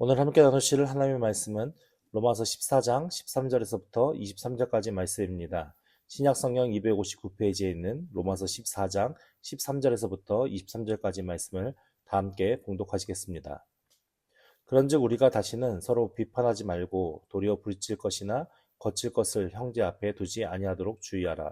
오늘 함께 나누실 하나님의 말씀은 로마서 14장 13절에서부터 23절까지 말씀입니다. 신약성경 259페이지에 있는 로마서 14장 13절에서부터 23절까지 말씀을 다 함께 봉독하시겠습니다. 그런즉 우리가 다시는 서로 비판하지 말고 도리어 부딪힐 것이나 거칠 것을 형제 앞에 두지 아니하도록 주의하라.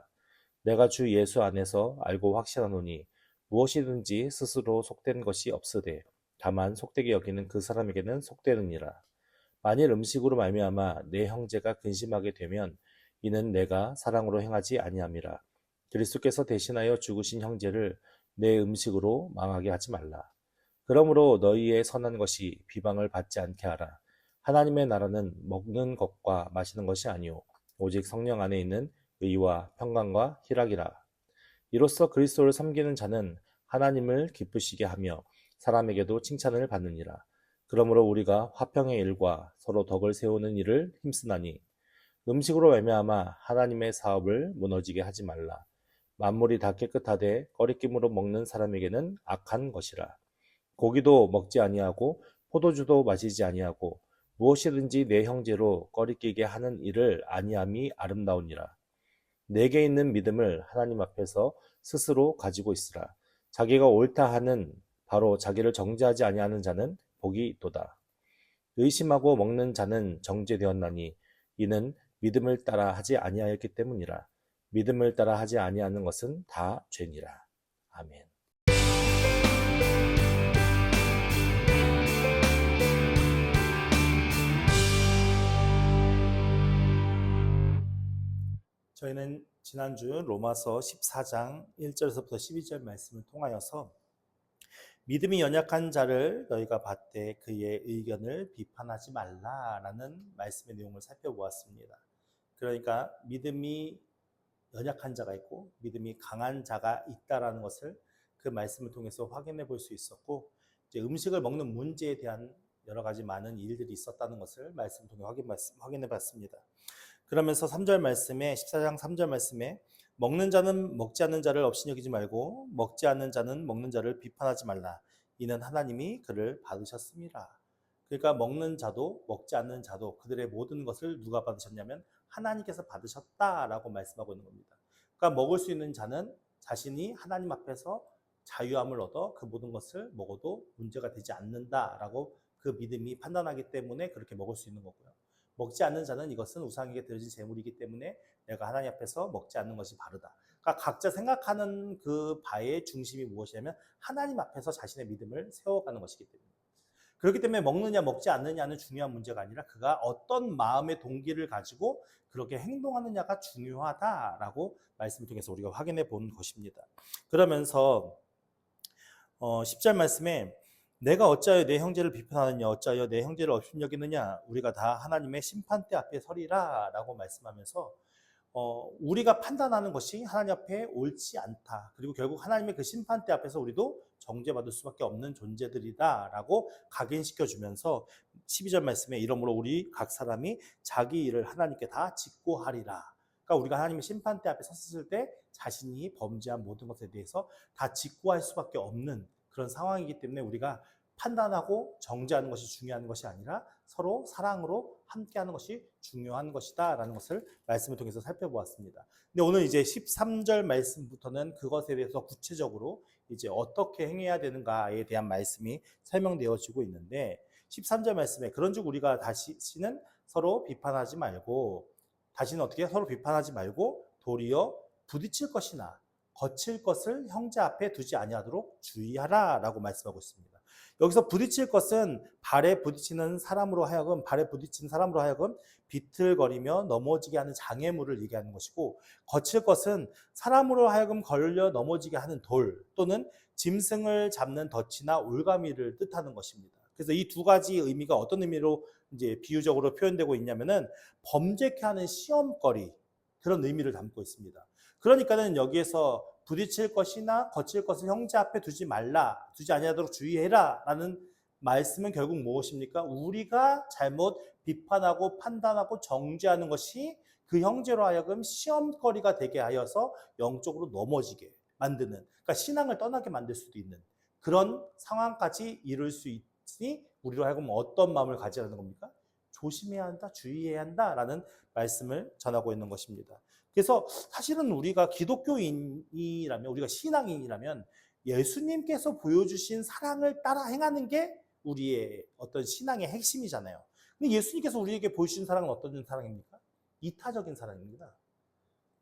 내가 주 예수 안에서 알고 확신하노니 무엇이든지 스스로 속된 것이 없으되 다만 속되게 여기는 그 사람에게는 속되느니라. 만일 음식으로 말미암아 내 형제가 근심하게 되면 이는 내가 사랑으로 행하지 아니함이라. 그리스도께서 대신하여 죽으신 형제를 내 음식으로 망하게 하지 말라. 그러므로 너희의 선한 것이 비방을 받지 않게 하라. 하나님의 나라는 먹는 것과 마시는 것이 아니오 오직 성령 안에 있는 의와 평강과 희락이라. 이로써 그리스도를 섬기는 자는 하나님을 기쁘시게 하며 사람에게도 칭찬을 받느니라. 그러므로 우리가 화평의 일과 서로 덕을 세우는 일을 힘쓰나니 음식으로 말미암아 하나님의 사업을 무너지게 하지 말라. 만물이 다 깨끗하되 꺼리낌으로 먹는 사람에게는 악한 것이라. 고기도 먹지 아니하고 포도주도 마시지 아니하고 무엇이든지 내 형제로 꺼리끼게 하는 일을 아니함이 아름다우니라. 내게 있는 믿음을 하나님 앞에서 스스로 가지고 있으라. 자기가 옳다 하는 바로 자기를 정죄하지 아니하는 자는 복이 있도다. 의심하고 먹는 자는 정죄되었나니 이는 믿음을 따라 하지 아니하였기 때문이라. 믿음을 따라 하지 아니하는 것은 다 죄니라. 아멘. 저희는 지난주 로마서 14장 1절에서부터 12절 말씀을 통하여서 믿음이 연약한 자를 너희가 받되 그의 의견을 비판하지 말라라는 말씀의 내용을 살펴보았습니다. 그러니까 믿음이 연약한 자가 있고 믿음이 강한 자가 있다라는 것을 그 말씀을 통해서 확인해 볼 수 있었고, 이제 음식을 먹는 문제에 대한 여러 가지 많은 일들이 있었다는 것을 말씀을 통해 확인해 봤습니다. 그러면서 3절 말씀에 14장 3절 말씀에 먹는 자는 먹지 않는 자를 없이 여기지 말고 먹지 않는 자는 먹는 자를 비판하지 말라. 이는 하나님이 그를 받으셨습니다. 그러니까 먹는 자도 먹지 않는 자도 그들의 모든 것을 누가 받으셨냐면 하나님께서 받으셨다라고 말씀하고 있는 겁니다. 그러니까 먹을 수 있는 자는 자신이 하나님 앞에서 자유함을 얻어 그 모든 것을 먹어도 문제가 되지 않는다라고 그 믿음이 판단하기 때문에 그렇게 먹을 수 있는 거고요. 먹지 않는 자는 이것은 우상에게 드려진 재물이기 때문에 내가 하나님 앞에서 먹지 않는 것이 바르다. 그러니까 각자 생각하는 그 바의 중심이 무엇이냐면 하나님 앞에서 자신의 믿음을 세워가는 것이기 때문에. 그렇기 때문에 먹느냐 먹지 않느냐는 중요한 문제가 아니라 그가 어떤 마음의 동기를 가지고 그렇게 행동하느냐가 중요하다라고 말씀을 통해서 우리가 확인해 본 것입니다. 그러면서 10절 말씀에 내가 어찌하여 내 형제를 비판하느냐 어찌하여 내 형제를 업신여기느냐 우리가 다 하나님의 심판대 앞에 서리라 라고 말씀하면서 우리가 판단하는 것이 하나님 앞에 옳지 않다. 그리고 결국 하나님의 그 심판대 앞에서 우리도 정죄받을 수밖에 없는 존재들이다 라고 각인시켜 주면서 12절 말씀에 이러므로 우리 각 사람이 자기 일을 하나님께 다 직고하리라. 그러니까 우리가 하나님의 심판대 앞에 섰을 때 자신이 범죄한 모든 것에 대해서 다 직고할 수밖에 없는 그런 상황이기 때문에 우리가 판단하고 정죄하는 것이 중요한 것이 아니라 서로 사랑으로 함께하는 것이 중요한 것이다라는 것을 말씀을 통해서 살펴보았습니다. 근데 오늘 이제 13절 말씀부터는 그것에 대해서 구체적으로 이제 어떻게 행해야 되는가에 대한 말씀이 설명되어지고 있는데 13절 말씀에 그런즉 우리가 다시는 서로 비판하지 말고 다시는 어떻게 서로 비판하지 말고 도리어 부딪힐 것이나 거칠 것을 형제 앞에 두지 아니하도록 주의하라 라고 말씀하고 있습니다. 여기서 부딪힐 것은 발에 부딪히는 사람으로 하여금 비틀거리며 넘어지게 하는 장애물을 얘기하는 것이고, 거칠 것은 사람으로 하여금 걸려 넘어지게 하는 돌 또는 짐승을 잡는 덫이나 올가미를 뜻하는 것입니다. 그래서 이 두 가지 의미가 어떤 의미로 이제 비유적으로 표현되고 있냐면은 범죄케 하는 시험거리 그런 의미를 담고 있습니다. 그러니까는 여기에서 부딪힐 것이나 거칠 것을 형제 앞에 두지 아니하도록 주의해라 라는 말씀은 결국 무엇입니까? 우리가 잘못 비판하고 판단하고 정죄하는 것이 그 형제로 하여금 시험거리가 되게 하여서 영적으로 넘어지게 만드는, 그러니까 신앙을 떠나게 만들 수도 있는 그런 상황까지 이룰 수 있으니 우리로 하여금 어떤 마음을 가지라는 겁니까? 조심해야 한다, 주의해야 한다라는 말씀을 전하고 있는 것입니다. 그래서 사실은 우리가 기독교인이라면, 우리가 신앙인이라면 예수님께서 보여주신 사랑을 따라 행하는 게 우리의 어떤 신앙의 핵심이잖아요. 근데 예수님께서 우리에게 보여주신 사랑은 어떤 사랑입니까? 이타적인 사랑입니다.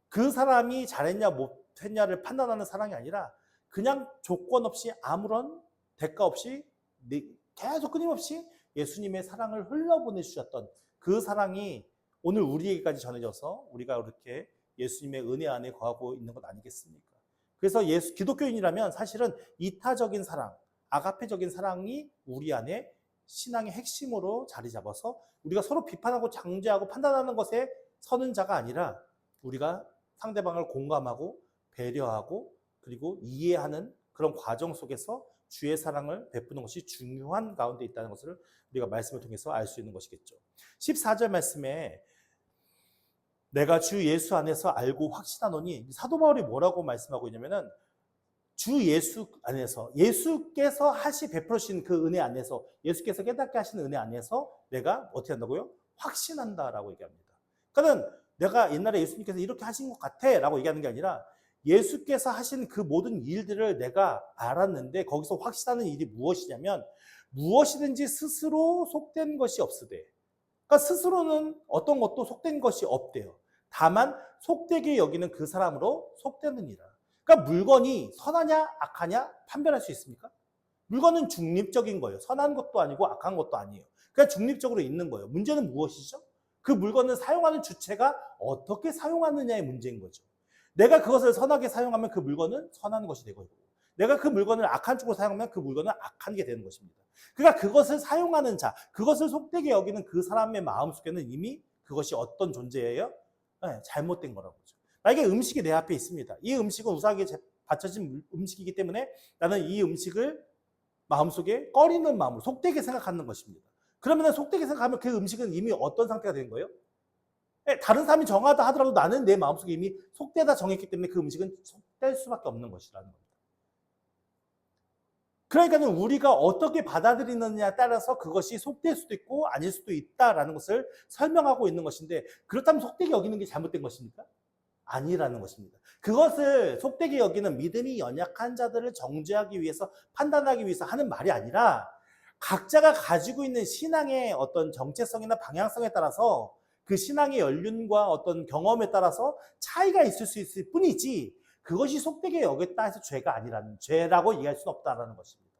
그 사람이 잘했냐 못했냐를 판단하는 사랑이 아니라 그냥 조건 없이 아무런 대가 없이 계속 끊임없이 예수님의 사랑을 흘려보내주셨던 그 사랑이 오늘 우리에게까지 전해져서 우리가 이렇게 예수님의 은혜 안에 거하고 있는 것 아니겠습니까? 그래서 기독교인이라면 사실은 이타적인 사랑, 아가페적인 사랑이 우리 안에 신앙의 핵심으로 자리 잡아서 우리가 서로 비판하고 장제하고 판단하는 것에 서는 자가 아니라 우리가 상대방을 공감하고 배려하고 그리고 이해하는 그런 과정 속에서 주의 사랑을 베푸는 것이 중요한 가운데 있다는 것을 우리가 말씀을 통해서 알 수 있는 것이겠죠. 14절 말씀에 내가 주 예수 안에서 알고 확신하노니, 사도 바울이 뭐라고 말씀하고 있냐면은 주 예수 안에서, 예수께서 베풀으신 그 은혜 안에서, 예수께서 깨닫게 하신 은혜 안에서 내가 어떻게 한다고요? 확신한다라고 얘기합니다. 그러니까 내가 옛날에 예수님께서 이렇게 하신 것 같아 라고 얘기하는 게 아니라 예수께서 하신 그 모든 일들을 내가 알았는데 거기서 확신하는 일이 무엇이냐면 무엇이든지 스스로 속된 것이 없으되, 그러니까 스스로는 어떤 것도 속된 것이 없대요. 다만 속되게 여기는 그 사람으로 속되느니라. 그러니까 물건이 선하냐 악하냐 판별할 수 있습니까? 물건은 중립적인 거예요. 선한 것도 아니고 악한 것도 아니에요. 그냥 중립적으로 있는 거예요. 문제는 무엇이죠? 그 물건을 사용하는 주체가 어떻게 사용하느냐의 문제인 거죠. 내가 그것을 선하게 사용하면 그 물건은 선한 것이 되고 있고, 내가 그 물건을 악한 쪽으로 사용하면 그 물건은 악한 게 되는 것입니다. 그러니까 그것을 사용하는 자, 그것을 속되게 여기는 그 사람의 마음속에는 이미 그것이 어떤 존재예요? 네, 잘못된 거라고 하죠. 만약에 음식이 내 앞에 있습니다. 이 음식은 우상에게 바쳐진 음식이기 때문에 나는 이 음식을 마음속에 꺼리는 마음으로 속되게 생각하는 것입니다. 그러면 속되게 생각하면 그 음식은 이미 어떤 상태가 된 거예요? 다른 사람이 정하다 하더라도 나는 내 마음속에 이미 속되다 정했기 때문에 그 음식은 속될 수밖에 없는 것이라는 겁니다. 그러니까는 우리가 어떻게 받아들이느냐에 따라서 그것이 속될 수도 있고 아닐 수도 있다라는 것을 설명하고 있는 것인데, 그렇다면 속되게 여기는 게 잘못된 것입니까? 아니라는 것입니다. 그것을 속되게 여기는 믿음이 연약한 자들을 정죄하기 위해서, 판단하기 위해서 하는 말이 아니라 각자가 가지고 있는 신앙의 어떤 정체성이나 방향성에 따라서 그 신앙의 연륜과 어떤 경험에 따라서 차이가 있을 수 있을 뿐이지 그것이 속되게 여겼다 해서 죄라고 이해할 수는 없다라는 것입니다.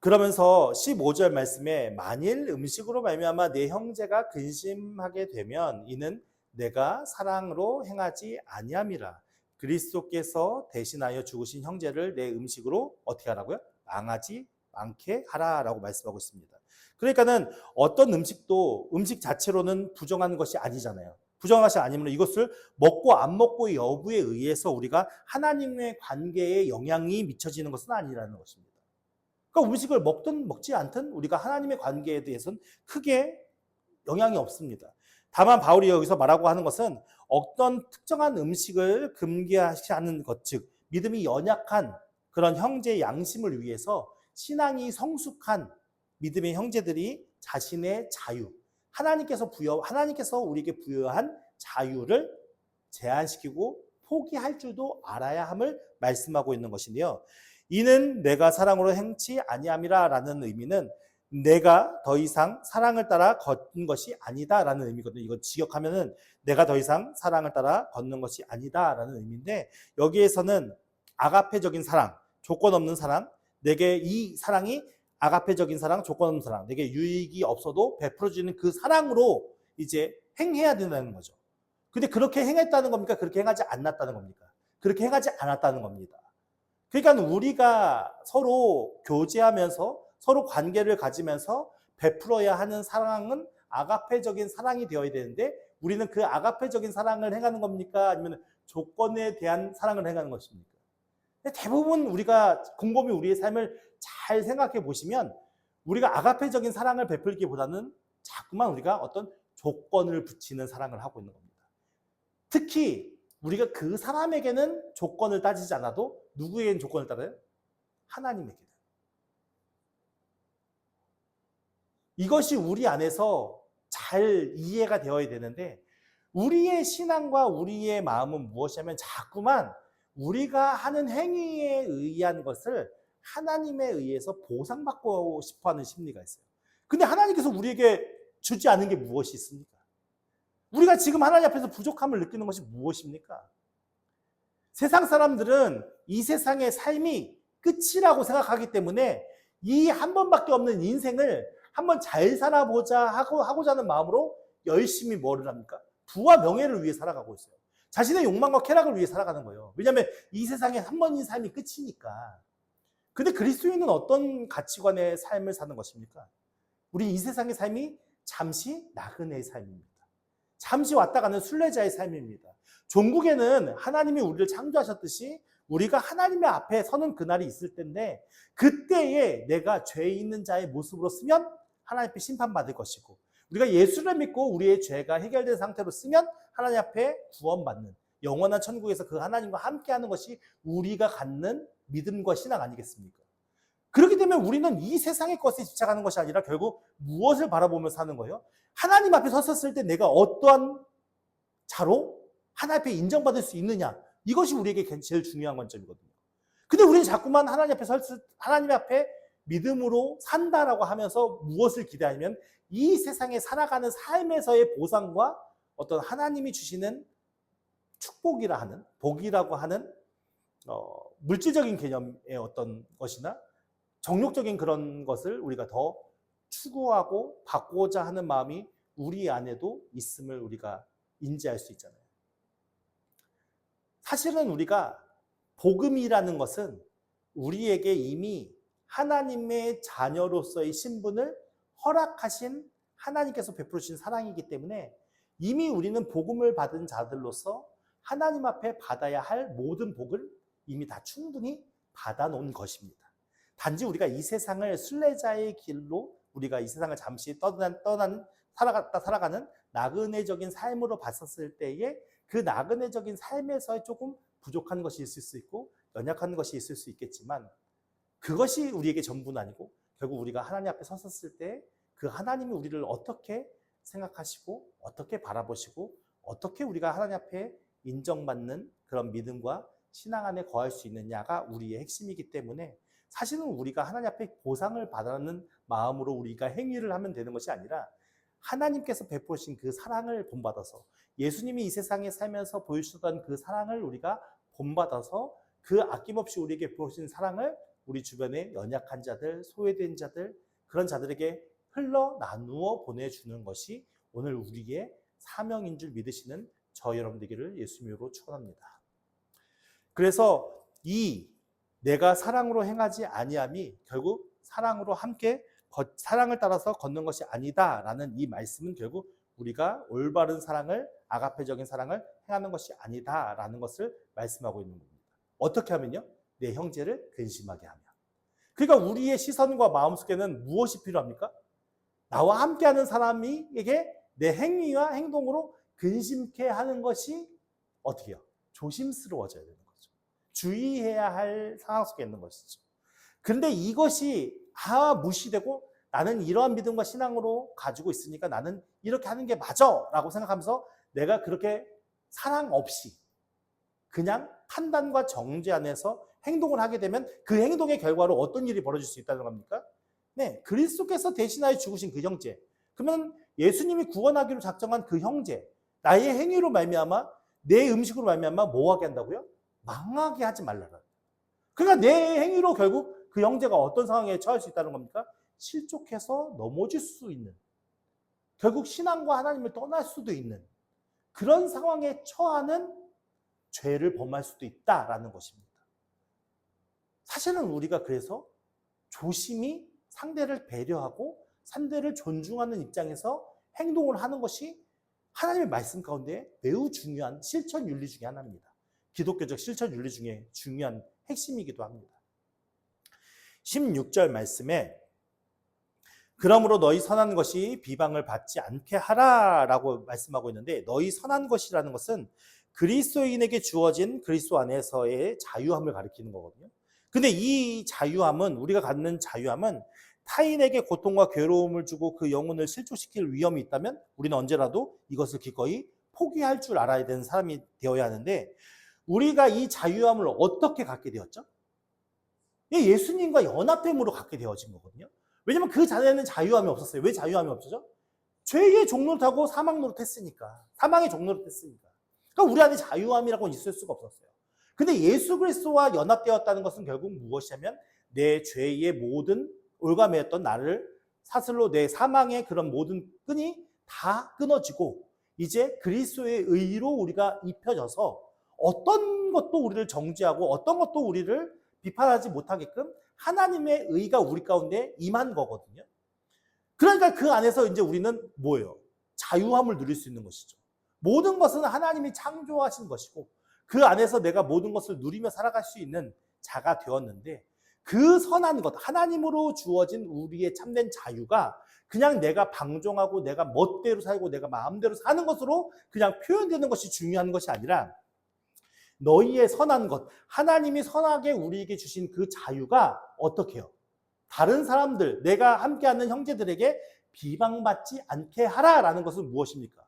그러면서 15절 말씀에 만일 음식으로 말미암아 내 형제가 근심하게 되면 이는 내가 사랑으로 행하지 아니함이라. 그리스도께서 대신하여 죽으신 형제를 내 음식으로 어떻게 하라고요? 망하지 않게 하라라고 말씀하고 있습니다. 그러니까는 어떤 음식도 음식 자체로는 부정한 것이 아니잖아요. 부정한 것이 아니면 이것을 먹고 안 먹고의 여부에 의해서 우리가 하나님의 관계에 영향이 미쳐지는 것은 아니라는 것입니다. 그러니까 음식을 먹든 먹지 않든 우리가 하나님의 관계에 대해서는 크게 영향이 없습니다. 다만 바울이 여기서 말하고 하는 것은 어떤 특정한 음식을 금기하지 않는 것, 즉 믿음이 연약한 그런 형제의 양심을 위해서 신앙이 성숙한 믿음의 형제들이 자신의 자유, 하나님께서 우리에게 부여한 자유를 제한시키고 포기할 줄도 알아야 함을 말씀하고 있는 것인데요. 이는 내가 사랑으로 행치 아니함이라 라는 의미는 내가 더 이상 사랑을 따라 걷는 것이 아니다 라는 의미거든요. 이거 직역하면은 내가 더 이상 사랑을 따라 걷는 것이 아니다 라는 의미인데, 여기에서는 아가페적인 사랑, 조건 없는 사랑, 내게 이 사랑이 아가페적인 사랑, 조건 없는 사랑, 내게 유익이 없어도 베풀어주는 그 사랑으로 이제 행해야 된다는 거죠. 근데 그렇게 행했다는 겁니까? 그렇게 행하지 않았다는 겁니까? 그렇게 행하지 않았다는 겁니다. 그러니까 우리가 서로 교제하면서 서로 관계를 가지면서 베풀어야 하는 사랑은 아가페적인 사랑이 되어야 되는데, 우리는 그 아가페적인 사랑을 행하는 겁니까? 아니면 조건에 대한 사랑을 행하는 것입니까? 대부분 우리가 곰곰이 우리의 삶을 잘 생각해 보시면 우리가 아가페적인 사랑을 베풀기보다는 자꾸만 우리가 어떤 조건을 붙이는 사랑을 하고 있는 겁니다. 특히 우리가 그 사람에게는 조건을 따지지 않아도 누구에게는 조건을 따라요? 하나님에게는. 이것이 우리 안에서 잘 이해가 되어야 되는데 우리의 신앙과 우리의 마음은 무엇이냐면 자꾸만 우리가 하는 행위에 의한 것을 하나님에 의해서 보상받고 싶어하는 심리가 있어요. 근데 하나님께서 우리에게 주지 않은 게 무엇이 있습니까? 우리가 지금 하나님 앞에서 부족함을 느끼는 것이 무엇입니까? 세상 사람들은 이 세상의 삶이 끝이라고 생각하기 때문에 이 한 번밖에 없는 인생을 한번 잘 살아보자 하고자 하는 마음으로 열심히 뭐를 합니까? 부와 명예를 위해 살아가고 있어요. 자신의 욕망과 쾌락을 위해 살아가는 거예요. 왜냐하면 이 세상에 한 번인 삶이 끝이니까. 근데 그리스도인은 어떤 가치관의 삶을 사는 것입니까? 우리 이 세상의 삶이 잠시 나그네의 삶입니다. 잠시 왔다 가는 순례자의 삶입니다. 종국에는 하나님이 우리를 창조하셨듯이 우리가 하나님의 앞에 서는 그날이 있을 텐데 그때에 내가 죄 있는 자의 모습으로 쓰면 하나님 앞에 심판받을 것이고 우리가 예수를 믿고 우리의 죄가 해결된 상태로 쓰면 하나님 앞에 구원받는 영원한 천국에서 그 하나님과 함께하는 것이 우리가 갖는 믿음과 신앙 아니겠습니까? 그렇기 때문에 우리는 이 세상의 것에 집착하는 것이 아니라 결국 무엇을 바라보며 사는 거예요? 하나님 앞에 섰을 때 내가 어떠한 자로 하나님 앞에 인정받을 수 있느냐, 이것이 우리에게 제일 중요한 관점이거든요. 근데 우리는 자꾸만 하나님 앞에 믿음으로 산다라고 하면서 무엇을 기대하냐면 이 세상에 살아가는 삶에서의 보상과 어떤 하나님이 주시는 축복이라 하는, 복이라고 하는 물질적인 개념의 어떤 것이나 정욕적인 그런 것을 우리가 더 추구하고 받고자 하는 마음이 우리 안에도 있음을 우리가 인지할 수 있잖아요. 사실은 우리가 복음이라는 것은 우리에게 이미 하나님의 자녀로서의 신분을 허락하신 하나님께서 베풀어 주신 사랑이기 때문에 이미 우리는 복음을 받은 자들로서 하나님 앞에 받아야 할 모든 복을 이미 다 충분히 받아놓은 것입니다. 단지 우리가 이 세상을 순례자의 길로 우리가 이 세상을 잠시 살아가는 나그네적인 삶으로 봤었을 때에 그 나그네적인 삶에서 조금 부족한 것이 있을 수 있고 연약한 것이 있을 수 있겠지만 그것이 우리에게 전부는 아니고 결국 우리가 하나님 앞에 섰었을 때 그 하나님이 우리를 어떻게 생각하시고 어떻게 바라보시고 어떻게 우리가 하나님 앞에 인정받는 그런 믿음과 신앙 안에 거할 수 있느냐가 우리의 핵심이기 때문에 사실은 우리가 하나님 앞에 보상을 받는 마음으로 우리가 행위를 하면 되는 것이 아니라 하나님께서 베푸신 그 사랑을 본받아서 예수님이 이 세상에 살면서 보여주셨던 그 사랑을 우리가 본받아서 그 아낌없이 우리에게 베푸신 사랑을 우리 주변의 연약한 자들, 소외된 자들, 그런 자들에게 흘러 나누어 보내주는 것이 오늘 우리의 사명인 줄 믿으시는 저 여러분들에게를 예수님으로 축원합니다. 그래서 이 내가 사랑으로 행하지 아니함이 결국 사랑으로 함께 사랑을 따라서 걷는 것이 아니다라는 이 말씀은 결국 우리가 올바른 사랑을 아가페적인 사랑을 행하는 것이 아니다라는 것을 말씀하고 있는 겁니다. 어떻게 하면요? 내 형제를 근심하게 하며. 그러니까 우리의 시선과 마음속에는 무엇이 필요합니까? 나와 함께하는 사람에게 내 행위와 행동으로 근심케 하는 것이 어떻게 해요? 조심스러워져야 되는 거죠. 주의해야 할 상황 속에 있는 것이죠. 그런데 이것이 무시되고 나는 이러한 믿음과 신앙으로 가지고 있으니까 나는 이렇게 하는 게 맞아 라고 생각하면서 내가 그렇게 사랑 없이 그냥 판단과 정죄 안에서 행동을 하게 되면 그 행동의 결과로 어떤 일이 벌어질 수 있다는 겁니까? 네, 그리스도께서 대신하여 죽으신 그 형제, 그러면 예수님이 구원하기로 작정한 그 형제, 나의 행위로 말미암아 내 음식으로 말미암아 뭐하게 한다고요? 망하게 하지 말라라. 그러니까 내 행위로 결국 그 형제가 어떤 상황에 처할 수 있다는 겁니까? 실족해서 넘어질 수 있는, 결국 신앙과 하나님을 떠날 수도 있는 그런 상황에 처하는 죄를 범할 수도 있다라는 것입니다. 사실은 우리가 그래서 조심히 상대를 배려하고 상대를 존중하는 입장에서 행동을 하는 것이 하나님의 말씀 가운데 매우 중요한 실천 윤리 중에 하나입니다. 기독교적 실천 윤리 중에 중요한 핵심이기도 합니다. 16절 말씀에 그러므로 너희 선한 것이 비방을 받지 않게 하라라고 말씀하고 있는데 너희 선한 것이라는 것은 그리스도인에게 주어진 그리스도 안에서의 자유함을 가리키는 거거든요. 근데 이 자유함은, 우리가 갖는 자유함은 타인에게 고통과 괴로움을 주고 그 영혼을 실족시킬 위험이 있다면 우리는 언제라도 이것을 기꺼이 포기할 줄 알아야 되는 사람이 되어야 하는데, 우리가 이 자유함을 어떻게 갖게 되었죠? 예수님과 연합됨으로 갖게 되어진 거거든요. 왜냐면 그 전에는 자유함이 없었어요. 왜 자유함이 없었죠? 죄의 종노릇하고 사망 노릇했으니까. 사망의 종노릇했으니까. 그러니까 우리 안에 자유함이라고는 있을 수가 없었어요. 근데 예수 그리스도와 연합되었다는 것은 결국 무엇이냐면 내 죄의 모든 올가매였던 나를 사슬로 내 사망의 그런 모든 끈이 다 끊어지고 이제 그리스도의 의로 우리가 입혀져서 어떤 것도 우리를 정죄하고 어떤 것도 우리를 비판하지 못하게끔 하나님의 의가 우리 가운데 임한 거거든요. 그러니까 그 안에서 이제 우리는 뭐예요? 자유함을 누릴 수 있는 것이죠. 모든 것은 하나님이 창조하신 것이고 그 안에서 내가 모든 것을 누리며 살아갈 수 있는 자가 되었는데, 그 선한 것, 하나님으로 주어진 우리의 참된 자유가 그냥 내가 방종하고 내가 멋대로 살고 내가 마음대로 사는 것으로 그냥 표현되는 것이 중요한 것이 아니라, 너희의 선한 것, 하나님이 선하게 우리에게 주신 그 자유가 어떻게 해요? 다른 사람들, 내가 함께하는 형제들에게 비방받지 않게 하라라는 것은 무엇입니까?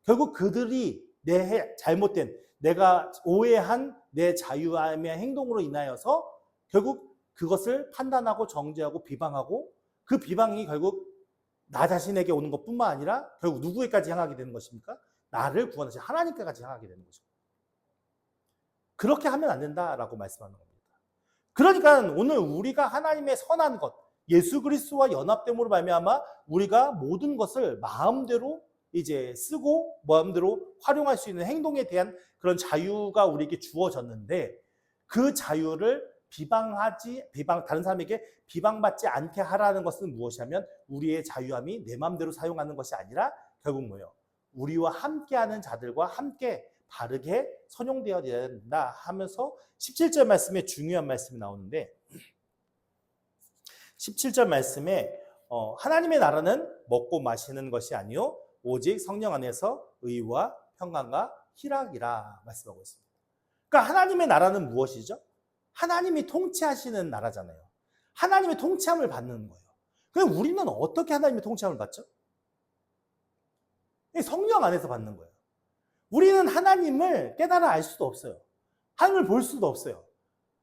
결국 그들이 내 잘못된, 내가 오해한 내 자유함의 행동으로 인하여서 결국 그것을 판단하고 정죄하고 비방하고, 그 비방이 결국 나 자신에게 오는 것뿐만 아니라 결국 누구에까지 향하게 되는 것입니까? 나를 구원하신 하나님께까지 향하게 되는 것입니다. 그렇게 하면 안 된다라고 말씀하는 겁니다. 그러니까 오늘 우리가 하나님의 선한 것, 예수 그리스도와 연합됨으로 말미암아 우리가 모든 것을 마음대로 이제 쓰고 마음대로 활용할 수 있는 행동에 대한 그런 자유가 우리에게 주어졌는데, 그 자유를 다른 사람에게 비방받지 않게 하라는 것은 무엇이냐면 우리의 자유함이 내 마음대로 사용하는 것이 아니라 결국 뭐예요? 우리와 함께하는 자들과 함께 바르게 선용되어야 된다 하면서 17절 말씀에 중요한 말씀이 나오는데, 17절 말씀에 하나님의 나라는 먹고 마시는 것이 아니요 오직 성령 안에서 의와 평강과 희락이라 말씀하고 있습니다. 그러니까 하나님의 나라는 무엇이죠? 하나님이 통치하시는 나라잖아요. 하나님의 통치함을 받는 거예요. 그럼 우리는 어떻게 하나님의 통치함을 받죠? 성령 안에서 받는 거예요. 우리는 하나님을 깨달아 알 수도 없어요. 하나님을 볼 수도 없어요.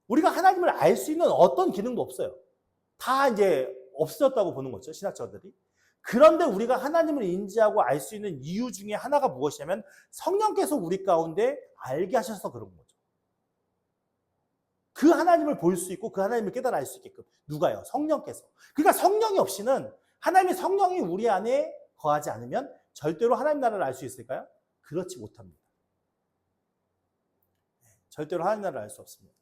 우리가 하나님을 알 수 있는 어떤 기능도 없어요. 다 이제 없어졌다고 보는 거죠, 신학자들이. 그런데 우리가 하나님을 인지하고 알 수 있는 이유 중에 하나가 무엇이냐면 성령께서 우리 가운데 알게 하셔서 그런 거죠. 그 하나님을 볼 수 있고 그 하나님을 깨달아 알 수 있게끔. 누가요? 성령께서. 그러니까 성령이 없이는, 하나님의 성령이 우리 안에 거하지 않으면 절대로 하나님 나라를 알 수 있을까요? 그렇지 못합니다. 절대로 하나님 나라를 알 수 없습니다.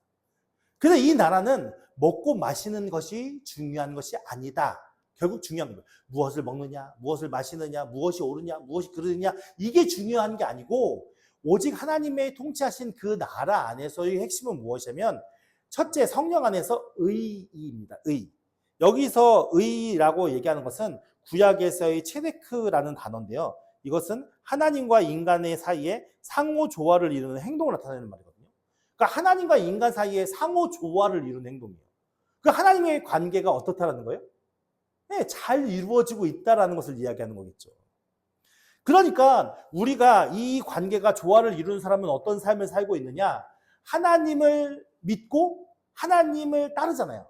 그래서 이 나라는 먹고 마시는 것이 중요한 것이 아니다. 결국 중요한 거예요. 무엇을 먹느냐, 무엇을 마시느냐, 무엇이 옳으냐, 무엇이 그르느냐, 이게 중요한 게 아니고 오직 하나님의 통치하신 그 나라 안에서의 핵심은 무엇이냐면 첫째, 성령 안에서 의입니다. 의. 여기서 의라고 얘기하는 것은 구약에서의 체데크라는 단어인데요. 이것은 하나님과 인간의 사이에 상호 조화를 이루는 행동을 나타내는 말이거든요. 그러니까 하나님과 인간 사이에 상호 조화를 이루는 행동이에요. 그 하나님의 관계가 어떻다라는 거예요? 네, 잘 이루어지고 있다라는 것을 이야기하는 거겠죠. 그러니까 우리가 이 관계가 조화를 이루는 사람은 어떤 삶을 살고 있느냐? 하나님을 믿고 하나님을 따르잖아요.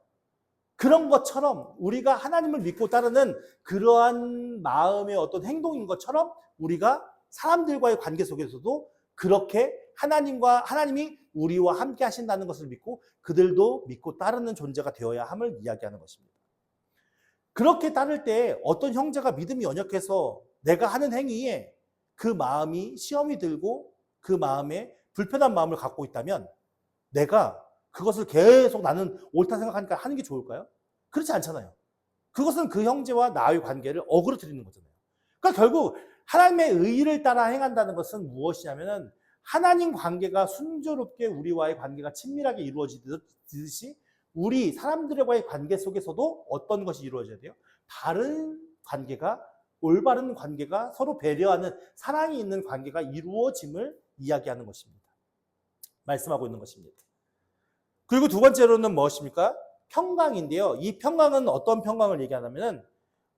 그런 것처럼 우리가 하나님을 믿고 따르는 그러한 마음의 어떤 행동인 것처럼 우리가 사람들과의 관계 속에서도 그렇게 하나님이 우리와 함께 하신다는 것을 믿고 그들도 믿고 따르는 존재가 되어야 함을 이야기하는 것입니다. 그렇게 따를 때 어떤 형제가 믿음이 연약해서 내가 하는 행위에 그 마음이 시험이 들고 그 마음에 불편한 마음을 갖고 있다면 내가 그것을 계속 나는 옳다 생각하니까 하는 게 좋을까요? 그렇지 않잖아요. 그것은 그 형제와 나의 관계를 어그러뜨리는 거잖아요. 그러니까 결국 하나님의 의를 따라 행한다는 것은 무엇이냐면은 하나님 관계가 순조롭게 우리와의 관계가 친밀하게 이루어지듯이 우리 사람들과의 관계 속에서도 어떤 것이 이루어져야 돼요? 바른 관계가, 올바른 관계가, 서로 배려하는 사랑이 있는 관계가 이루어짐을 이야기하는 것입니다. 말씀하고 있는 것입니다. 그리고 두 번째로는 무엇입니까? 평강인데요. 이 평강은 어떤 평강을 얘기하냐면은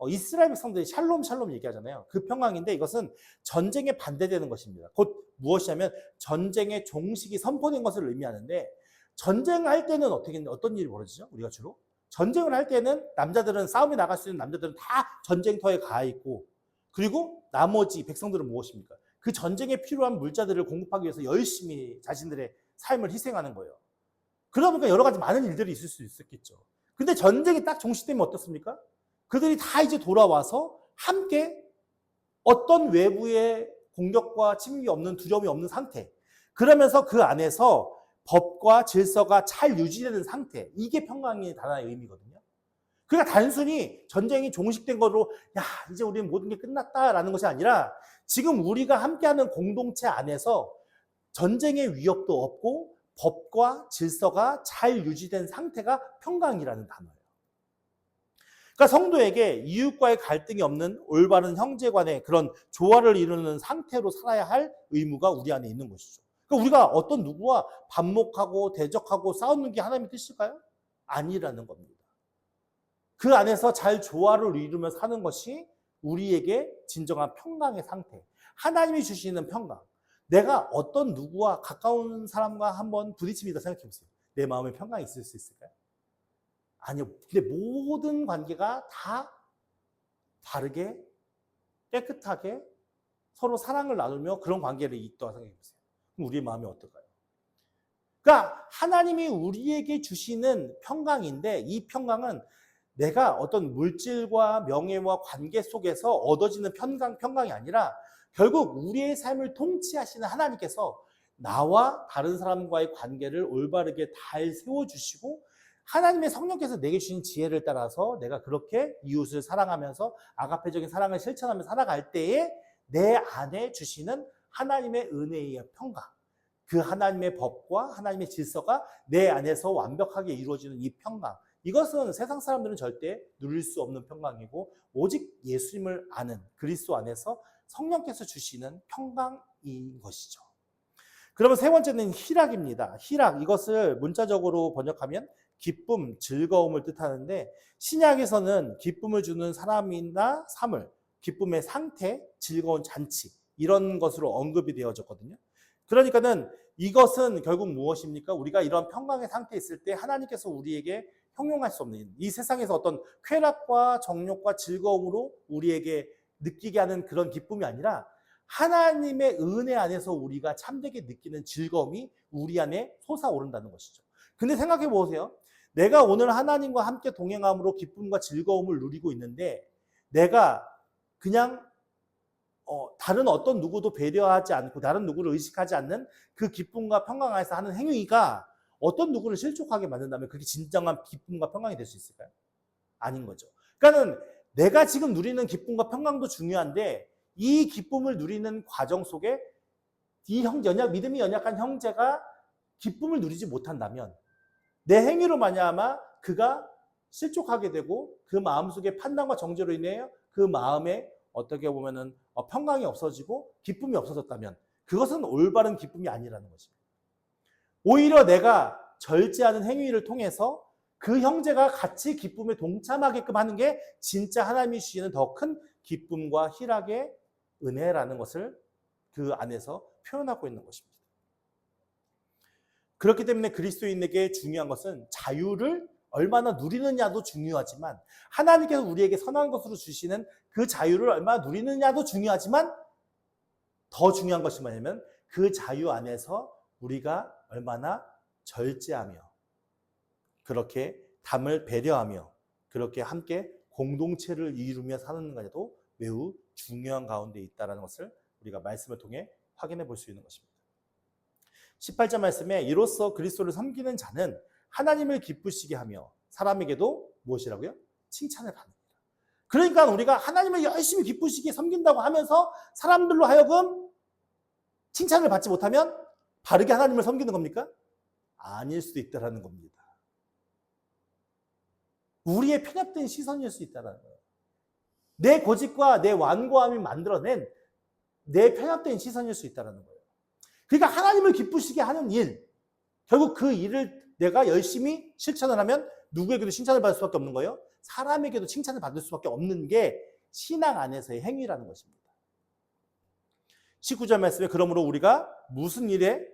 이스라엘 백성들이 샬롬 샬롬 얘기하잖아요. 그 평강인데 이것은 전쟁에 반대되는 것입니다. 곧 무엇이냐면 전쟁의 종식이 선포된 것을 의미하는데 전쟁할 때는 어떤 일이 벌어지죠? 우리가 주로 전쟁을 할 때는 남자들은 싸움에 나갈 수 있는 남자들은 다 전쟁터에 가 있고 그리고 나머지 백성들은 무엇입니까? 그 전쟁에 필요한 물자들을 공급하기 위해서 열심히 자신들의 삶을 희생하는 거예요. 그러다 보니까 여러 가지 많은 일들이 있을 수 있었겠죠. 근데 전쟁이 딱 종식되면 어떻습니까? 그들이 다 이제 돌아와서 함께 어떤 외부의 공격과 침입이 없는 두려움이 없는 상태. 그러면서 그 안에서 법과 질서가 잘 유지되는 상태. 이게 평강의 단어의 의미거든요. 그러니까 단순히 전쟁이 종식된 거로 야 이제 우리는 모든 게 끝났다라는 것이 아니라 지금 우리가 함께하는 공동체 안에서 전쟁의 위협도 없고 법과 질서가 잘 유지된 상태가 평강이라는 단어예요. 그러니까 성도에게 이웃과의 갈등이 없는 올바른 형제간의 그런 조화를 이루는 상태로 살아야 할 의무가 우리 안에 있는 것이죠. 그러니까 우리가 어떤 누구와 반목하고 대적하고 싸우는 게 하나님의 뜻일까요? 아니라는 겁니다. 그 안에서 잘 조화를 이루며 사는 것이 우리에게 진정한 평강의 상태. 하나님이 주시는 평강. 내가 어떤 누구와 가까운 사람과 한번 부딪힙니다. 생각해 보세요. 내 마음에 평강이 있을 수 있을까요? 아니요. 근데 모든 관계가 다 바르게 깨끗하게 서로 사랑을 나누며 그런 관계를 있다고 생각해 보세요. 그럼 우리의 마음이 어떨까요? 그러니까 하나님이 우리에게 주시는 평강인데 이 평강은 내가 어떤 물질과 명예와 관계 속에서 얻어지는 평강이 아니라 결국 우리의 삶을 통치하시는 하나님께서 나와 다른 사람과의 관계를 올바르게 잘 세워주시고 하나님의 성령께서 내게 주신 지혜를 따라서 내가 그렇게 이웃을 사랑하면서 아가페적인 사랑을 실천하며 살아갈 때에 내 안에 주시는 하나님의 은혜의 평강, 그 하나님의 법과 하나님의 질서가 내 안에서 완벽하게 이루어지는 이 평강, 이것은 세상 사람들은 절대 누릴 수 없는 평강이고 오직 예수님을 아는 그리스도 안에서 성령께서 주시는 평강인 것이죠. 그러면 세 번째는 희락입니다. 희락, 이것을 문자적으로 번역하면 기쁨, 즐거움을 뜻하는데 신약에서는 기쁨을 주는 사람이나 사물, 기쁨의 상태, 즐거운 잔치 이런 것으로 언급이 되어졌거든요. 그러니까는 이것은 결국 무엇입니까? 우리가 이런 평강의 상태에 있을 때 하나님께서 우리에게 형용할 수 없는 이 세상에서 어떤 쾌락과 정욕과 즐거움으로 우리에게 느끼게 하는 그런 기쁨이 아니라 하나님의 은혜 안에서 우리가 참되게 느끼는 즐거움이 우리 안에 솟아오른다는 것이죠. 근데 생각해 보세요. 내가 오늘 하나님과 함께 동행함으로 기쁨과 즐거움을 누리고 있는데 내가 그냥 다른 어떤 누구도 배려하지 않고 다른 누구를 의식하지 않는 그 기쁨과 평강 안에서 하는 행위가 어떤 누구를 실족하게 만든다면 그게 진정한 기쁨과 평강이 될 수 있을까요? 아닌 거죠. 그러니까는 내가 지금 누리는 기쁨과 평강도 중요한데 이 기쁨을 누리는 과정 속에 이 믿음이 연약한 형제가 기쁨을 누리지 못한다면 내 행위로 말미암아 그가 실족하게 되고 그 마음속에 판단과 정죄로 인해 그 마음에 어떻게 보면은 평강이 없어지고 기쁨이 없어졌다면 그것은 올바른 기쁨이 아니라는 것입니다. 오히려 내가 절제하는 행위를 통해서 그 형제가 같이 기쁨에 동참하게끔 하는 게 진짜 하나님이 주시는 더 큰 기쁨과 희락의 은혜라는 것을 그 안에서 표현하고 있는 것입니다. 그렇기 때문에 그리스도인에게 중요한 것은 자유를 얼마나 누리느냐도 중요하지만 하나님께서 우리에게 선한 것으로 주시는 그 자유를 얼마나 누리느냐도 중요하지만 더 중요한 것이 뭐냐면 그 자유 안에서 우리가 얼마나 절제하며 그렇게 남을 배려하며 그렇게 함께 공동체를 이루며 사는가도 매우 중요한 가운데 있다는 것을 우리가 말씀을 통해 확인해 볼 수 있는 것입니다. 18절 말씀에 이로써 그리스도를 섬기는 자는 하나님을 기쁘시게 하며 사람에게도 무엇이라고요? 칭찬을 받습니다. 그러니까 우리가 하나님을 열심히 기쁘시게 섬긴다고 하면서 사람들로 하여금 칭찬을 받지 못하면 바르게 하나님을 섬기는 겁니까? 아닐 수도 있다는 겁니다. 우리의 편협된 시선일 수 있다는 거예요. 내 고집과 내 완고함이 만들어낸 내 편협된 시선일 수 있다는 거예요. 그러니까 하나님을 기쁘시게 하는 일, 결국 그 일을 내가 열심히 실천을 하면 누구에게도 칭찬을 받을 수밖에 없는 거예요. 사람에게도 칭찬을 받을 수밖에 없는 게 신앙 안에서의 행위라는 것입니다. 19절 말씀에 그러므로 우리가 무슨 일에?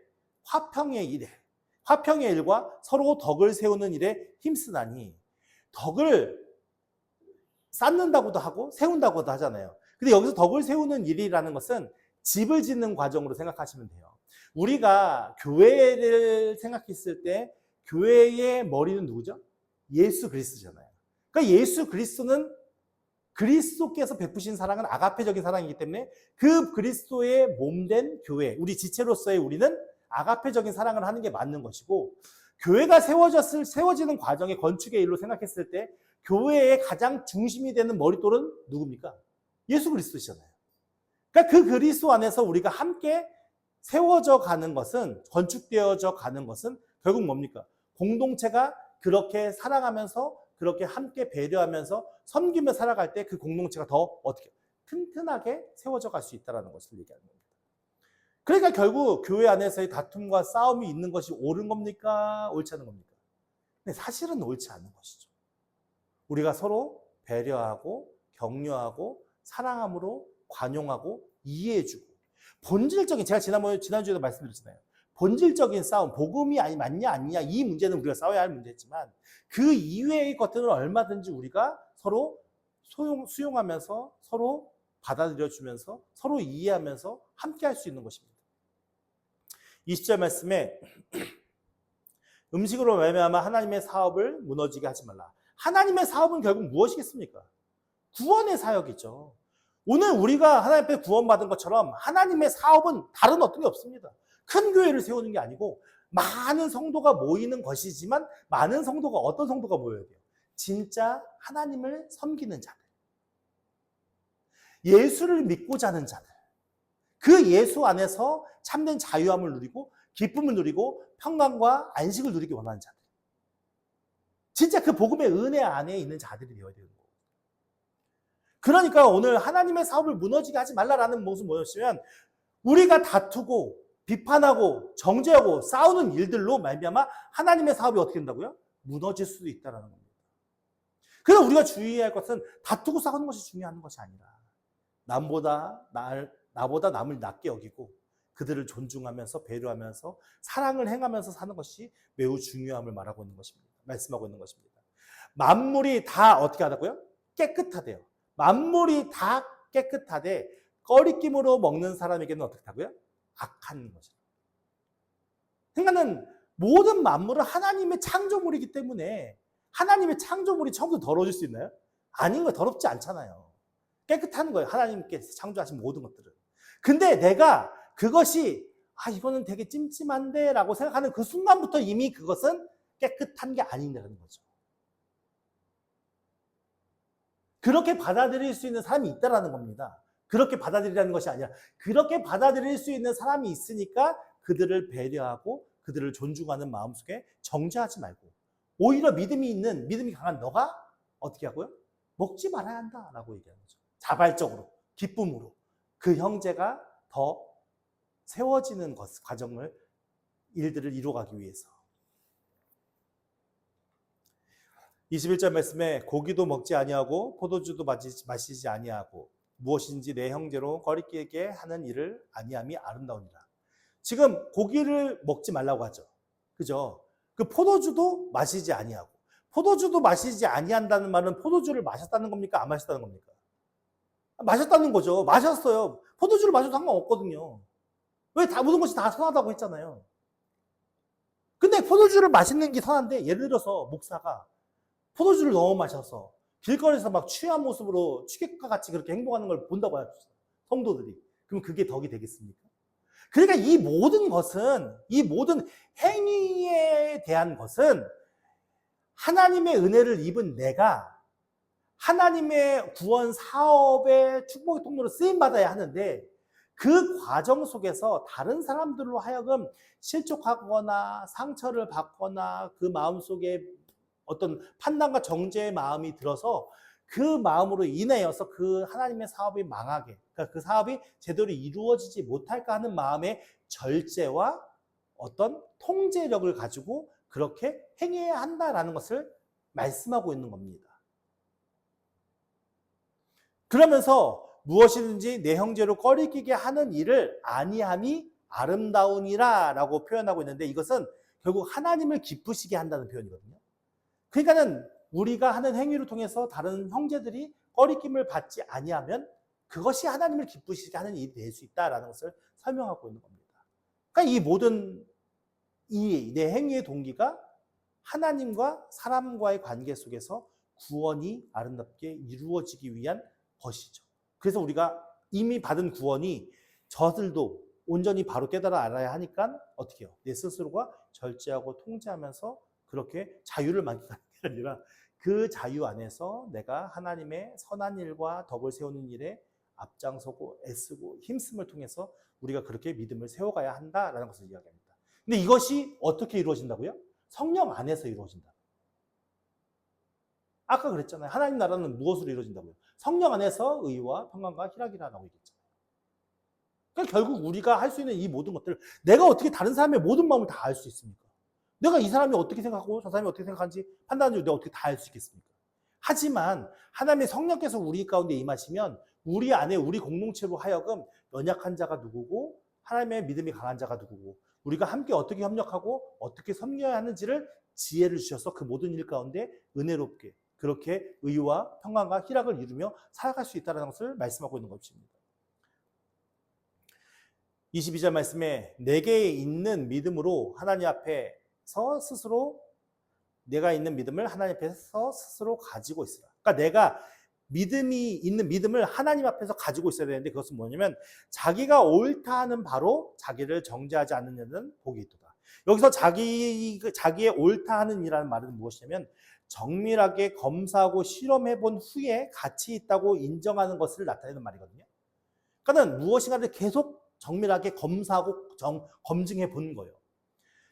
화평의 일에, 화평의 일과 서로 덕을 세우는 일에 힘쓰나니. 덕을 쌓는다고도 하고 세운다고도 하잖아요. 근데 여기서 덕을 세우는 일이라는 것은 집을 짓는 과정으로 생각하시면 돼요. 우리가 교회를 생각했을 때 교회의 머리는 누구죠? 예수 그리스도잖아요. 그러니까 예수 그리스도는 그리스도께서 베푸신 사랑은 아가페적인 사랑이기 때문에 그 그리스도의 몸된 교회, 우리 지체로서의 우리는 아가페적인 사랑을 하는 게 맞는 것이고, 교회가 세워지는 과정의 건축의 일로 생각했을 때 교회의 가장 중심이 되는 머릿돌은 누굽니까? 예수 그리스도시잖아요. 그러니까 그 그리스도 안에서 우리가 함께 세워져 가는 것은, 건축되어져 가는 것은 결국 뭡니까? 공동체가 그렇게 살아가면서, 그렇게 함께 배려하면서 섬기며 살아갈 때 그 공동체가 더 어떻게 튼튼하게 세워져 갈 수 있다는 것을 얘기하는 겁니다. 그러니까 결국 교회 안에서의 다툼과 싸움이 있는 것이 옳은 겁니까? 옳지 않은 겁니까? 근데 사실은 옳지 않은 것이죠. 우리가 서로 배려하고 격려하고 사랑함으로 관용하고 이해해주고, 본질적인, 제가 지난주에도 말씀드렸잖아요. 본질적인 싸움, 복음이 맞냐 아니냐, 이 문제는 우리가 싸워야 할 문제지만 그 이외의 것들은 얼마든지 우리가 서로 수용하면서, 서로 받아들여주면서, 서로 이해하면서 함께 할 수 있는 것입니다. 20절 말씀에 음식으로 말미암아 하나님의 사업을 무너지게 하지 말라. 하나님의 사업은 결국 무엇이겠습니까? 구원의 사역이죠. 오늘 우리가 하나님 앞에 구원받은 것처럼 하나님의 사업은 다른 어떤 게 없습니다. 큰 교회를 세우는 게 아니고 많은 성도가 모이는 것이지만, 많은 성도가 어떤 성도가 모여야 돼요? 진짜 하나님을 섬기는 자들, 예수를 믿고자 하는 자들, 그 예수 안에서 참된 자유함을 누리고 기쁨을 누리고 평강과 안식을 누리기 원하는 자들, 진짜 그 복음의 은혜 안에 있는 자들이 되어야 되는 거예요. 그러니까 오늘 하나님의 사업을 무너지게 하지 말라라는 모습은 뭐였냐면, 우리가 다투고 비판하고 정죄하고 싸우는 일들로 말미암아 하나님의 사업이 어떻게 된다고요? 무너질 수도 있다는 겁니다. 그래서 우리가 주의해야 할 것은 다투고 싸우는 것이 중요한 것이 아니라 나보다 남을 낮게 여기고 그들을 존중하면서 배려하면서 사랑을 행하면서 사는 것이 매우 중요함을 말하고 있는 것입니다. 말씀하고 있는 것입니다. 만물이 다 어떻게 하다고요? 깨끗하대요. 만물이 다 깨끗하되 꺼리낌으로 먹는 사람에게는 어떻게 하고요? 악한 거죠. 그러니까는 모든 만물은 하나님의 창조물이기 때문에, 하나님의 창조물이 처음부터 더러워질 수 있나요? 아닌 거예요. 더럽지 않잖아요. 깨끗한 거예요. 하나님께서 창조하신 모든 것들은. 근데 내가 그것이 이거는 되게 찜찜한데 라고 생각하는 그 순간부터 이미 그것은 깨끗한 게 아닌다는 거죠. 그렇게 받아들일 수 있는 사람이 있다라는 겁니다. 그렇게 받아들이라는 것이 아니라 그렇게 받아들일 수 있는 사람이 있으니까 그들을 배려하고 그들을 존중하는 마음속에 정죄하지 말고, 오히려 믿음이 강한 너가 어떻게 하고요? 먹지 말아야 한다라고 얘기하는 거죠. 자발적으로, 기쁨으로 그 형제가 더 세워지는 과정을, 일들을 이루어가기 위해서. 21절 말씀에 고기도 먹지 아니하고 포도주도 마시지 아니하고 무엇인지 내 형제로 거리끼게 하는 일을 아니함이 아름다우니라. 지금 고기를 먹지 말라고 하죠. 그죠? 그 포도주도 마시지 아니하고, 포도주도 마시지 아니한다는 말은 포도주를 마셨다는 겁니까? 안 마셨다는 겁니까? 마셨다는 거죠. 마셨어요. 포도주를 마셔도 상관없거든요. 왜 모든 것이 다 선하다고 했잖아요. 근데 포도주를 마시는 게 선한데, 예를 들어서 목사가 포도주를 너무 마셔서 길거리에서 막 취한 모습으로 취객과 같이 그렇게 행동하는 걸 본다고 하죠. 성도들이. 그럼 그게 덕이 되겠습니까? 그러니까 이 모든 것은, 이 모든 행위에 대한 것은 하나님의 은혜를 입은 내가 하나님의 구원 사업의 축복의 통로로 쓰임받아야 하는데, 그 과정 속에서 다른 사람들로 하여금 실족하거나 상처를 받거나 그 마음속에 어떤 판단과 정죄의 마음이 들어서 그 마음으로 인하여서 그 하나님의 사업이 망하게, 그러니까 그 사업이 제대로 이루어지지 못할까 하는 마음의 절제와 어떤 통제력을 가지고 그렇게 행해야 한다라는 것을 말씀하고 있는 겁니다. 그러면서 무엇이든지 내 형제로 꺼리끼게 하는 일을 아니함이 아름다우니라 라고 표현하고 있는데, 이것은 결국 하나님을 기쁘시게 한다는 표현이거든요. 그러니까는 우리가 하는 행위를 통해서 다른 형제들이 꺼리낌을 받지 아니하면 그것이 하나님을 기쁘시게 하는 일이 될 수 있다라는 것을 설명하고 있는 겁니다. 그러니까 이 모든 내 행위의 동기가 하나님과 사람과의 관계 속에서 구원이 아름답게 이루어지기 위한 것이죠. 그래서 우리가 이미 받은 구원이 저들도 온전히 바로 깨달아 알아야 하니까 어떻게 해요? 내 스스로가 절제하고 통제하면서 그렇게 자유를 만끽하는 게 아니라 그 자유 안에서 내가 하나님의 선한 일과 덕을 세우는 일에 앞장서고 애쓰고 힘씀을 통해서 우리가 그렇게 믿음을 세워가야 한다라는 것을 이야기합니다. 근데 이것이 어떻게 이루어진다고요? 성령 안에서 이루어진다. 아까 그랬잖아요. 하나님 나라는 무엇으로 이루어진다고요? 성령 안에서 의와 평강과 희락이라고 얘기했잖아요. 그러니까 결국 우리가 할 수 있는 이 모든 것들을 내가 어떻게 다른 사람의 모든 마음을 다 알 수 있습니까? 내가 이 사람이 어떻게 생각하고 저 사람이 어떻게 생각하는지 판단하는 줄 내가 어떻게 다 알 수 있겠습니까? 하지만 하나님의 성령께서 우리 가운데 임하시면 우리 안에 우리 공동체로 하여금 연약한 자가 누구고 하나님의 믿음이 강한 자가 누구고 우리가 함께 어떻게 협력하고 어떻게 섬겨야 하는지를 지혜를 주셔서 그 모든 일 가운데 은혜롭게 그렇게 의와 평강과 희락을 이루며 살아갈 수 있다는 것을 말씀하고 있는 것입니다. 22절 말씀에 내게 있는 믿음으로 하나님 앞에서 스스로 내가 있는 믿음을 하나님 앞에서 스스로 가지고 있으라. 그러니까 내가 믿음이 있는 믿음을 하나님 앞에서 가지고 있어야 되는데 그것은 뭐냐면 자기가 옳다 하는 바로 자기를 정죄하지 않는 일은 복이 있도다. 여기서 자기의 옳다 하는 이라는 말은 무엇이냐면 정밀하게 검사하고 실험해 본 후에 가치 있다고 인정하는 것을 나타내는 말이거든요. 그러니까 무엇인가를 계속 정밀하게 검사하고 검증해 본 거예요.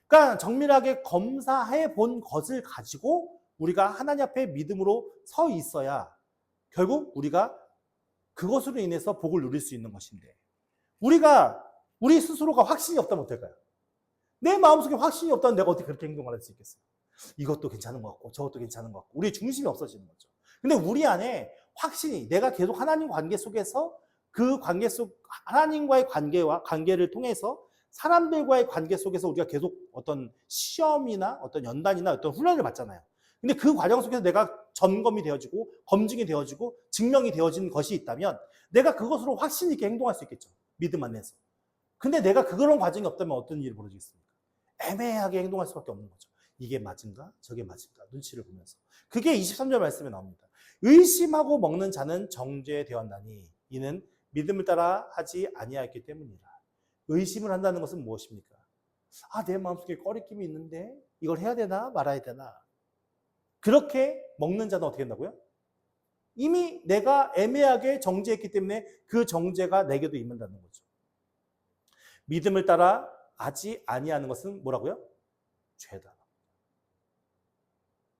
그러니까 정밀하게 검사해 본 것을 가지고 우리가 하나님 앞에 믿음으로 서 있어야 결국 우리가 그것으로 인해서 복을 누릴 수 있는 것인데 우리 스스로가 확신이 없다면 어떨까요? 내 마음속에 확신이 없다면 내가 어떻게 그렇게 행동을 할 수 있겠어요? 이것도 괜찮은 것 같고 저것도 괜찮은 것 같고 우리의 중심이 없어지는 거죠. 근데 우리 안에 확신이 내가 계속 하나님 관계 속에서 그 관계 속 하나님과의 관계를 통해서 사람들과의 관계 속에서 우리가 계속 어떤 시험이나 어떤 연단이나 어떤 훈련을 받잖아요. 근데 그 과정 속에서 내가 점검이 되어지고 검증이 되어지고 증명이 되어진 것이 있다면 내가 그것으로 확신 있게 행동할 수 있겠죠. 믿음 안에서. 근데 내가 그런 과정이 없다면 어떤 일이 벌어지겠습니까? 애매하게 행동할 수밖에 없는 거죠. 이게 맞은가? 저게 맞은가? 눈치를 보면서. 그게 23절 말씀에 나옵니다. 의심하고 먹는 자는 정죄되었나니 이는 믿음을 따라 하지 아니하였기 때문이라. 의심을 한다는 것은 무엇입니까? 내 마음속에 꺼리낌이 있는데 이걸 해야 되나 말아야 되나. 그렇게 먹는 자는 어떻게 된다고요? 이미 내가 애매하게 정죄했기 때문에 그 정죄가 내게도 임한다는 거죠. 믿음을 따라 하지 아니하는 것은 뭐라고요? 죄다.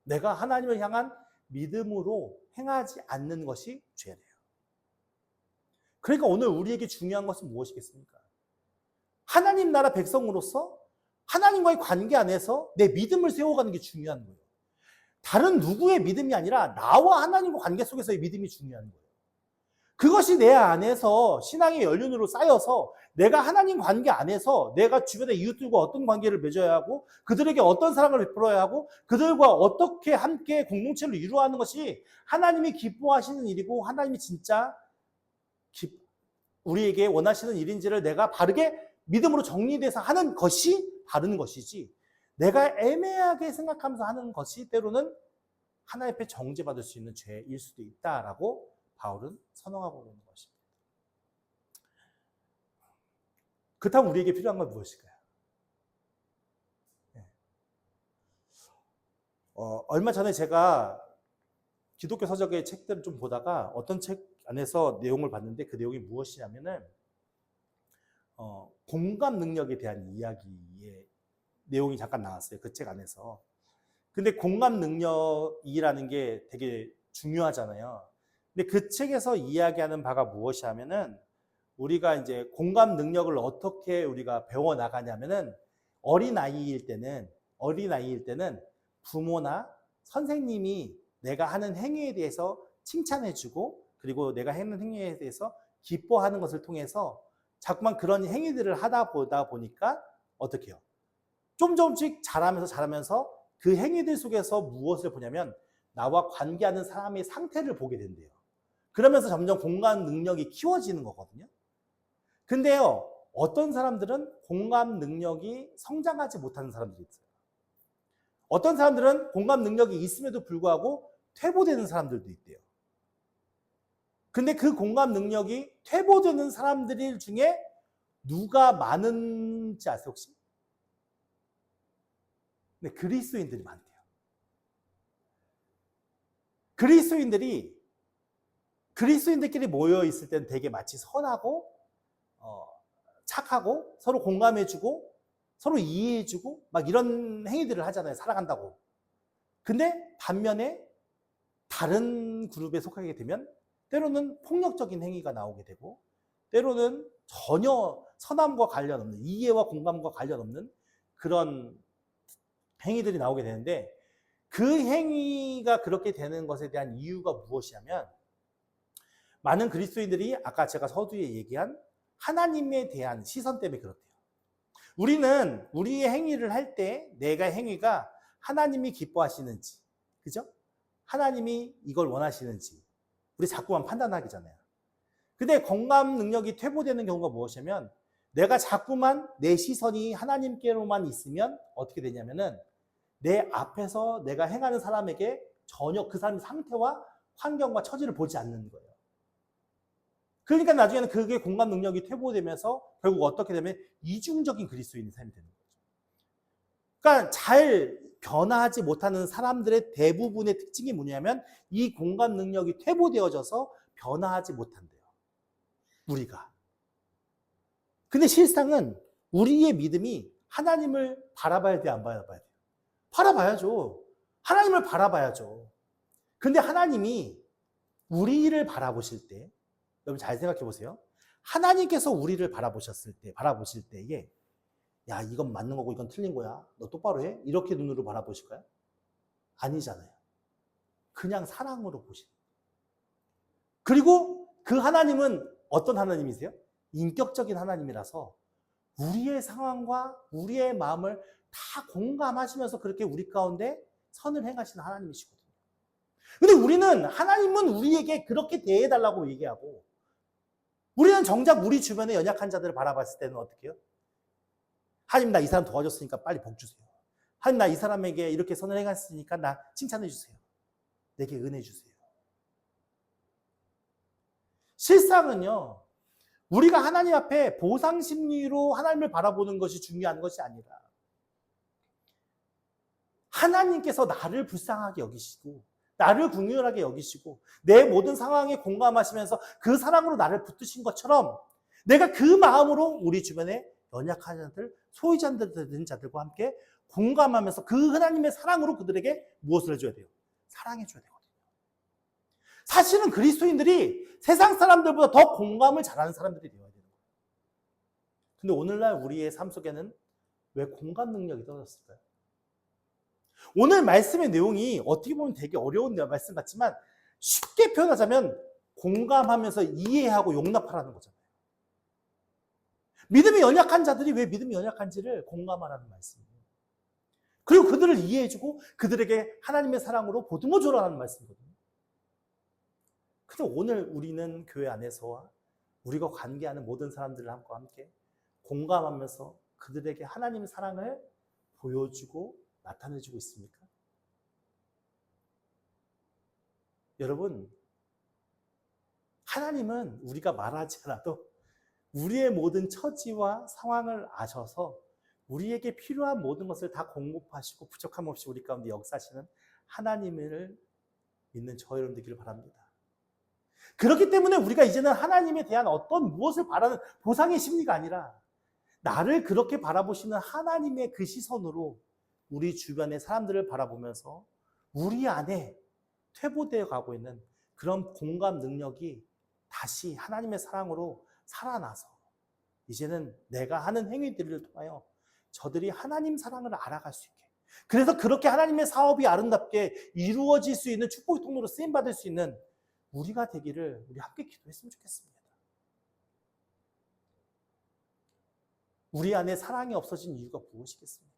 내가 하나님을 향한 믿음으로 행하지 않는 것이 죄래요. 그러니까 오늘 우리에게 중요한 것은 무엇이겠습니까? 하나님 나라 백성으로서 하나님과의 관계 안에서 내 믿음을 세워가는 게 중요한 거예요. 다른 누구의 믿음이 아니라 나와 하나님과 관계 속에서의 믿음이 중요한 거예요. 그것이 내 안에서 신앙의 연륜으로 쌓여서 내가 하나님 관계 안에서 내가 주변의 이웃들과 어떤 관계를 맺어야 하고 그들에게 어떤 사랑을 베풀어야 하고 그들과 어떻게 함께 공동체를 이루어가는 것이 하나님이 기뻐하시는 일이고 하나님이 진짜 우리에게 원하시는 일인지를 내가 바르게 믿음으로 정리돼서 하는 것이 바른 것이지 내가 애매하게 생각하면서 하는 것이 때로는 하나님 앞에 정죄받을 수 있는 죄일 수도 있다라고 바울은 선언하고 있는 것입니다. 그렇다면 우리에게 필요한 건 무엇일까요? 얼마 전에 제가 기독교 서적의 책들을 좀 보다가 어떤 책 안에서 내용을 봤는데 그 내용이 무엇이냐면은 공감 능력에 대한 이야기의 내용이 잠깐 나왔어요. 그 책 안에서. 근데 공감 능력이라는 게 되게 중요하잖아요. 근데 그 책에서 이야기하는 바가 무엇이냐면은 우리가 이제 공감 능력을 어떻게 우리가 배워 나가냐면은 어린 아이일 때는 어린아이일 때는 부모나 선생님이 내가 하는 행위에 대해서 칭찬해주고 그리고 내가 하는 행위에 대해서 기뻐하는 것을 통해서 자꾸만 그런 행위들을 하다 보다 보니까 어떻게 해요? 좀 조금씩 자라면서 그 행위들 속에서 무엇을 보냐면 나와 관계하는 사람의 상태를 보게 된대요. 그러면서 점점 공감 능력이 키워지는 거거든요. 근데요, 어떤 사람들은 공감 능력이 성장하지 못하는 사람들이 있어요. 어떤 사람들은 공감 능력이 있음에도 불구하고 퇴보되는 사람들도 있대요. 근데 그 공감 능력이 퇴보되는 사람들 중에 누가 많은지 아세요, 혹시? 네, 그리스도인들이 많대요. 그리스도인들끼리 모여 있을 때는 되게 마치 선하고 착하고 서로 공감해주고 서로 이해해주고 막 이런 행위들을 하잖아요. 살아간다고. 근데 반면에 다른 그룹에 속하게 되면 때로는 폭력적인 행위가 나오게 되고 때로는 전혀 선함과 관련 없는 이해와 공감과 관련 없는 그런 행위들이 나오게 되는데 그 행위가 그렇게 되는 것에 대한 이유가 무엇이냐면 많은 그리스도인들이 아까 제가 서두에 얘기한 하나님에 대한 시선 때문에 그렇대요. 우리는 우리의 행위를 할 때 내가 행위가 하나님이 기뻐하시는지, 그죠? 하나님이 이걸 원하시는지 우리 자꾸만 판단하기잖아요. 근데 공감 능력이 퇴보되는 경우가 무엇이냐면 내가 자꾸만 내 시선이 하나님께로만 있으면 어떻게 되냐면은 내 앞에서 내가 행하는 사람에게 전혀 그 사람의 상태와 환경과 처지를 보지 않는 거예요. 그러니까 나중에는 그게 공감 능력이 퇴보되면서 결국 어떻게 되면 이중적인 그리스도인의 삶이 되는 거죠. 그러니까 잘 변화하지 못하는 사람들의 대부분의 특징이 뭐냐면 이 공감 능력이 퇴보되어져서 변화하지 못한대요. 우리가. 근데 실상은 우리의 믿음이 하나님을 바라봐야 돼, 안 바라봐야 돼? 바라봐야죠. 하나님을 바라봐야죠. 근데 하나님이 우리를 바라보실 때, 여러분 잘 생각해 보세요. 하나님께서 우리를 바라보실 때에, 야, 이건 맞는 거고 이건 틀린 거야. 너 똑바로 해? 이렇게 눈으로 바라보실까요? 아니잖아요. 그냥 사랑으로 보시는. 그리고 그 하나님은 어떤 하나님이세요? 인격적인 하나님이라서 우리의 상황과 우리의 마음을 다 공감하시면서 그렇게 우리 가운데 선을 행하시는 하나님이시거든요. 근데 하나님은 우리에게 그렇게 대해달라고 얘기하고, 우리는 정작 우리 주변의 연약한 자들을 바라봤을 때는 어떻게 해요? 하나님, 나 이 사람 도와줬으니까 빨리 복 주세요. 하나님, 나 이 사람에게 이렇게 선을 행했으니까 나 칭찬해 주세요. 내게 은혜 주세요. 실상은요, 우리가 하나님 앞에 보상 심리로 하나님을 바라보는 것이 중요한 것이 아니라 하나님께서 나를 불쌍하게 여기시고 나를 긍휼하게 여기시고 내 모든 상황에 공감하시면서 그 사랑으로 나를 붙드신 것처럼 내가 그 마음으로 우리 주변에 연약한 자들, 소외자들 된 자들과 함께 공감하면서 그 하나님의 사랑으로 그들에게 무엇을 해줘야 돼요? 사랑해줘야 되거든요. 사실은 그리스도인들이 세상 사람들보다 더 공감을 잘하는 사람들이 되어야 되는 거예요. 근데 오늘날 우리의 삶 속에는 왜 공감 능력이 떨어졌을까요? 오늘 말씀의 내용이 어떻게 보면 되게 어려운 말씀 같지만 쉽게 표현하자면 공감하면서 이해하고 용납하라는 거잖아요. 믿음이 연약한 자들이 왜 믿음이 연약한지를 공감하라는 말씀이에요. 그리고 그들을 이해해주고 그들에게 하나님의 사랑으로 보듬어주라는 말씀이거든요. 근데 오늘 우리는 교회 안에서와 우리가 관계하는 모든 사람들과 함께 공감하면서 그들에게 하나님의 사랑을 보여주고 나타내주고 있습니까? 여러분, 하나님은 우리가 말하지 않아도 우리의 모든 처지와 상황을 아셔서 우리에게 필요한 모든 것을 다 공급하시고 부족함 없이 우리 가운데 역사하시는 하나님을 믿는 저 여러분 되기를 바랍니다. 그렇기 때문에 우리가 이제는 하나님에 대한 어떤 무엇을 바라는 보상의 심리가 아니라 나를 그렇게 바라보시는 하나님의 그 시선으로 우리 주변의 사람들을 바라보면서 우리 안에 퇴보되어 가고 있는 그런 공감 능력이 다시 하나님의 사랑으로 살아나서 이제는 내가 하는 행위들을 통하여 저들이 하나님 사랑을 알아갈 수 있게, 그래서 그렇게 하나님의 사업이 아름답게 이루어질 수 있는 축복의 통로로 쓰임받을 수 있는 우리가 되기를 우리 함께 기도했으면 좋겠습니다. 우리 안에 사랑이 없어진 이유가 무엇이겠습니까?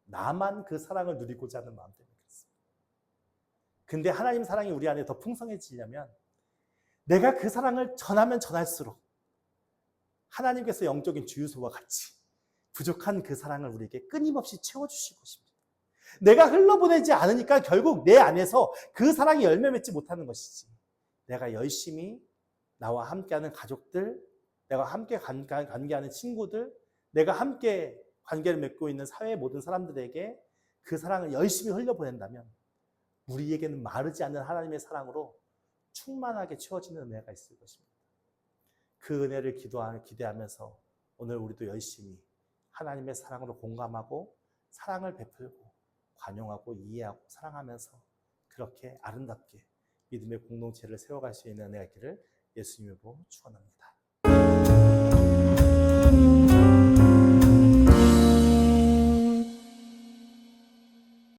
나만 그 사랑을 누리고자 하는 마음 때문에 그렇습니다. 근데 하나님 사랑이 우리 안에 더 풍성해지려면 내가 그 사랑을 전하면 전할수록 하나님께서 영적인 주유소와 같이 부족한 그 사랑을 우리에게 끊임없이 채워주실 것입니다. 내가 흘러보내지 않으니까 결국 내 안에서 그 사랑이 열매 맺지 못하는 것이지. 내가 열심히 나와 함께하는 가족들, 내가 함께 관계하는 친구들, 내가 함께 관계를 맺고 있는 사회의 모든 사람들에게 그 사랑을 열심히 흘려보낸다면 우리에게는 마르지 않는 하나님의 사랑으로 충만하게 채워지는 은혜가 있을 것입니다. 그 은혜를 기대하면서 오늘 우리도 열심히 하나님의 사랑으로 공감하고 사랑을 베풀고 관용하고 이해하고 사랑하면서 그렇게 아름답게 믿음의 공동체를 세워갈 수 있는 은혜가 있기를 예수님으로 축원합니다.